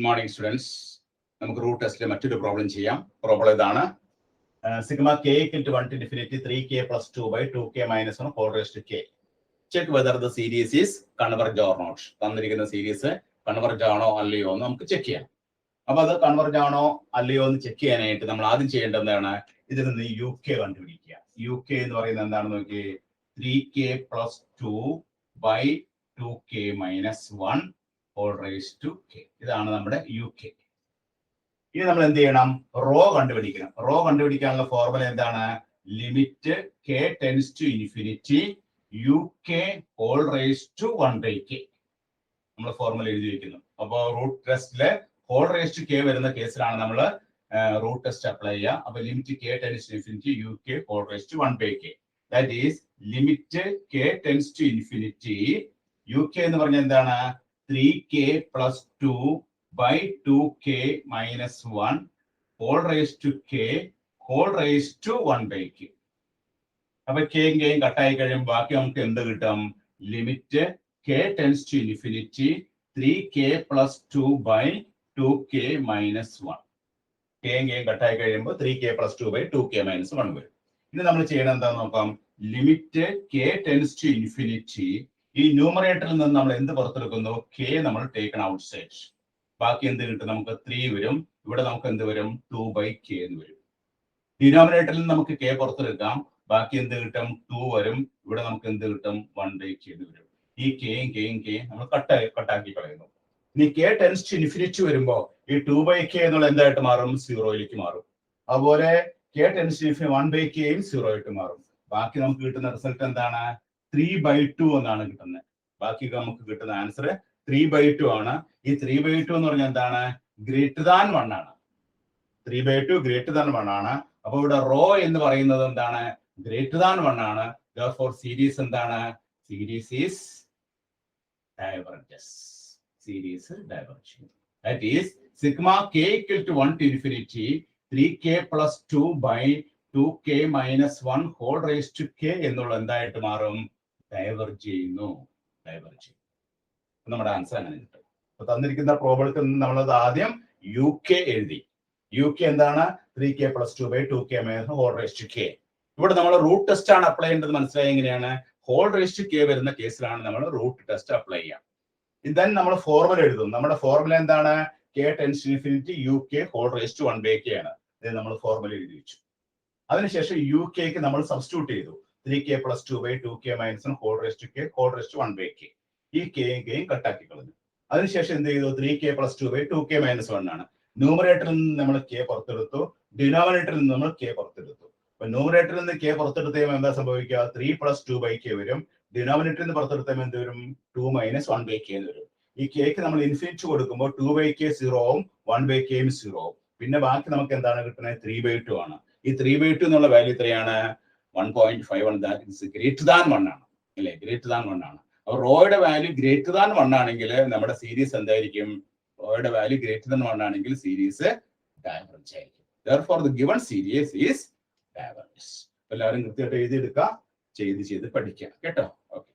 Good morning students. നമുക്ക് റൂട്ട് ടെസ്റ്റിലെ മറ്റൊരു പ്രോബ്ലം ചെയ്യാം. പ്രോബ്ലം ഇതാണ്. Sigma k equal to 1 to infinity 3k plus 2 by 2k minus 1 whole raised to k. Check whether the series is converge or not. തന്നിരിക്കുന്ന series converge ആണോ അല്ലയോ എന്ന് നമുക്ക് ചെക്ക് ചെയ്യാം. അപ്പൊ അത് കൺവെർജ് ആണോ അല്ലയോ എന്ന് ചെക്ക് ചെയ്യാനായിട്ട് നമ്മൾ ആദ്യം ചെയ്യേണ്ടത് എന്താണ്? ഇതിൽ നിന്ന് യു കെ കണ്ടുപിടിക്കുക. യു കെ എന്ന് പറയുന്നത് എന്താണെന്ന് നോക്കി. 3k plus 2 by 2k minus 1 whole raised to k. ഇതാണ് നമ്മുടെ യു കെ. ഇനി നമ്മൾ എന്ത് ചെയ്യണം? റോ കണ്ടുപിടിക്കണം. റോ കണ്ടുപിടിക്കാനുള്ള ഫോർമുല എന്താണ്? Limit k tends to infinity u k whole raise to 1/k. നമ്മൾ ഫോർമുല എഴുതി വെക്കുന്നു. അപ്പോൾ റൂട്ട് ടെസ്റ്റിലെ ഹോൾ റേസ് ടു k വരുന്ന കേസിലാണ് നമ്മൾ റൂട്ട് ടെസ്റ്റ് അപ്ലൈ ചെയ്യുക. അപ്പൊ limit k tends to infinity u k whole raise to 1/k. That is limit k tends to infinity u k എന്ന് പറഞ്ഞാൽ എന്താണ്? 3k plus 2 by 2k minus 1 whole raised to k whole raised to 1/k. അപ്പൊ കെയും കെയും കട്ടായി കഴിയുമ്പോൾ ബാക്കി നമുക്ക് എന്ത് കിട്ടും? Limit k tends to infinity 3k plus 2 by 2k minus 1. കെയും കെയും കട്ടായി കഴിയുമ്പോൾ 3k plus 2 by 2k minus 1 വരും. ഇനി നമ്മൾ ചെയ്യണം എന്താന്ന് നോക്കാം. Limit k tends to infinity ഈ ന്യൂമറേറ്ററിൽ നിന്ന് നമ്മൾ എന്ത് പുറത്തെടുക്കുന്നു? കെ നമ്മൾ ടേക്കൺ ഔട്ട് സൈഡ്. ബാക്കി എന്ത് കിട്ടും? നമുക്ക് 3 വരും. ഇവിടെ നമുക്ക് എന്ത് വരും? 2/k എന്ന് വരും. ഡിനോമിനേറ്ററിൽ നിന്ന് നമുക്ക് കെ പുറത്തെടുക്കാം. ബാക്കി എന്ത് കിട്ടും? 2 വരും. ഇവിടെ നമുക്ക് എന്ത് കിട്ടും? 1/k എന്ന് വരും. ഈ കെയും നമ്മൾ കട്ടാക്കി കളയുന്നു. ഇനി കെ ടെൻസ് ടു ഇൻഫിനിറ്റി വരുമ്പോൾ ഈ 2/k എന്നുള്ള എന്തായിട്ട് മാറും? 0യിലേക്ക് മാറും. അതുപോലെ കെ ടെൻസ് ടു ഇൻഫിനിറ്റി 1/kയും 0 ആയിട്ട് മാറും. ബാക്കി നമുക്ക് കിട്ടുന്ന റിസൾട്ട് എന്താണ്? 3/2 എന്നാണ് കിട്ടുന്നത്. ബാക്കി നമുക്ക് കിട്ടുന്ന ആൻസർ 3/2 ആണ്. ഈ 3/2 എന്ന് പറഞ്ഞാൽ എന്താണ്? ഗ്രേറ്റർ ദാൻ 1 ആണ്. 3/2 ഗ്രേറ്റർ ദാൻ 1 ആണ്. അപ്പൊ ഇവിടെ റോ എന്ന് പറയുന്നത് എന്താണ്? ഗ്രേറ്റർ ദാൻ 1 ആണ്. therefore സീരീസ് എന്താണ്? Series is diverges. Series diverge. That is sigma k equal to 1 to infinity 3k plus 2 by 2k minus 1 whole raised to k എന്നുള്ള എന്തായിട്ട് മാറും? ഡൈവർജ് ചെയ്യുന്നു. ഡൈവർജ്. നമ്മുടെ ആൻസർ അങ്ങനെ കിട്ടും. അപ്പൊ തന്നിരിക്കുന്ന പ്രോബ്ലത്തിൽ നിന്ന് നമ്മളത് ആദ്യം യു കെ എഴുതി. യു കെ എന്താണ്? 3k plus 2 by 2k minus whole raised to k. ഇവിടെ നമ്മൾ റൂട്ട് ടെസ്റ്റ് ആണ് അപ്ലൈ ചെയ്യേണ്ടത്. മനസ്സിലായി എങ്ങനെയാണ്? ഹോൾ റേസ് ടു k വരുന്ന കേസിലാണ് നമ്മൾ റൂട്ട് ടെസ്റ്റ് അപ്ലൈ ചെയ്യാം. ഇതൻ നമ്മൾ ഫോർമുല എഴുതും. നമ്മുടെ ഫോർമുല എന്താണ്? k tends to infinity u k whole raise to 1/k ആണ്. ഇത് നമ്മൾ ഫോർമുല എഴുതി വെച്ചു. അതിനുശേഷം യു കെക്ക് നമ്മൾ സബ്സ്റ്റിറ്റ്യൂട്ട് ചെയ്തു. 3k plus 2 by 2k minus 1 whole raised to k whole raised to 1/k. ഈ കെയും കട്ടാക്കി കളഞ്ഞു. അതിനുശേഷം എന്ത് ചെയ്തു? 3k plus 2 by 2k minus 1 ആണ്. ന്യൂമറേറ്ററിൽ നിന്ന് നമ്മൾ k പുറത്തെടുത്തു. ഡിനോമിനേറ്ററിൽ നിന്ന് നമ്മൾ k പുറത്തെടുത്തു. അപ്പൊ ന്യൂമറേറ്ററിൽ നിന്ന് k പുറത്തെടുത്ത് കഴിയുമ്പോൾ എന്താ സംഭവിക്കുക? 3 plus 2/k വരും. ഡിനോമിനേറ്ററിൽ നിന്ന് പുറത്തെടുത്ത് എന്ത് വരും? 2 minus 1/k എന്ന് വരും. ഈ kക്ക് നമ്മൾ ഇൻഫിനിറ്റി കൊടുക്കുമ്പോൾ 2/k 0 ആവും, 1/kയും 0 ആവും. പിന്നെ ബാക്കി നമുക്ക് എന്താണ് കിട്ടുന്നത്? 3/2 ആണ്. ഈ 3/2 എന്നുള്ള വാല്യൂ എത്രയാണ്? 1.5 ഗ്രേറ്റർ ദാൻ 1 ആണ് അല്ലെ? ഗ്രേറ്റർ ദാൻ 1 ആണ്. അപ്പൊ റോയുടെ വാല്യൂ ഗ്രേറ്റർ ദാൻ 1 ആണെങ്കിൽ നമ്മുടെ സീരീസ് എന്തായിരിക്കും? റോയുടെ വാല്യൂ ഗ്രേറ്റർ ദാൻ 1 ആണെങ്കിൽ സീരീസ് ഡൈവർജ് ആയിരിക്കും. therefore the given series is divergent. എല്ലാവരും കൃത്യമായിട്ട് എഴുതിയെടുക്കുക, ചെയ്ത് പഠിക്കുക കേട്ടോ. ഓക്കെ.